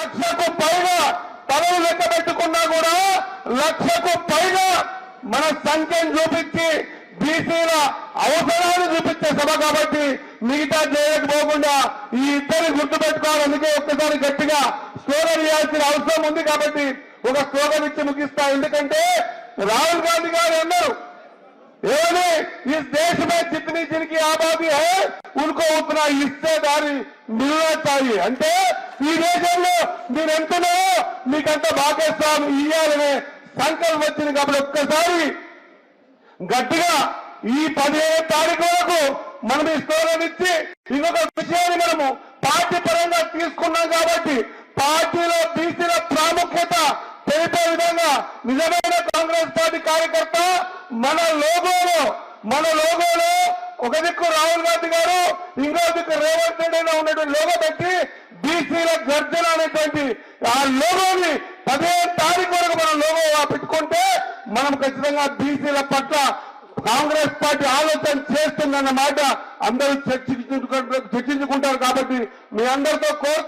1,00,000కు పైగా తలలు లెక్క పెట్టుకున్నా కూడా 1,00,000కు పైగా మన సంఖ్యను చూపించి బీసీల అవసరాలు చూపించే సభ కాబట్టి మిగతా చేయకపోకుండా ఈ ఇద్దరిని గుర్తుపెట్టుకోవాలి. అందుకే ఒక్కసారి గట్టిగా స్లోగన్ ఇవ్వాల్సిన అవసరం ఉంది కాబట్టి ఒక స్లోగన్ ఇచ్చి ముగిస్తా. ఎందుకంటే రాహుల్ గాంధీ గారు అన్నారు ఏమని, इस देश में जितनी जिनकी आबादी है उनको उतना हिस्सेदारी मिलना चाहिए. అంటే ఈ దేశంలో మీరు ఎంతనో మీకంత భాగస్వామి ఇవ్వాలనే సంకల్పం వచ్చింది కాబట్టి ఒక్కసారి గట్టిగా ఈ 15వ తారీఖు వరకు మనం ఈ స్లోగన్ ఇచ్చి ఇంకొక విషయాన్ని మనము పార్టీ పరంగా తీసుకున్నాం కాబట్టి పార్టీలో బీసీల ప్రాముఖ్యత తెలిపే విధంగా నిజమైన కాంగ్రెస్ పార్టీ కార్యకర్త మన లోగోలో ఒక దిక్కు రాహుల్ గాంధీ గారు ఇంకో దిక్కు రేవంత్ రెడ్డి ఉన్నటువంటి లోగో పెట్టి బీసీల గర్జన అనేటువంటి ఆ లోగోని 15వ తారీఖు వరకు మనం లోగో పెట్టుకుంటే మనం ఖచ్చితంగా బీసీల పట్ల కాంగ్రెస్ పార్టీ ఆలోచన చేస్తుందన్న మాట అందరూ చర్చించుకుంటారు కాబట్టి మీ అందరితో కోరుతూ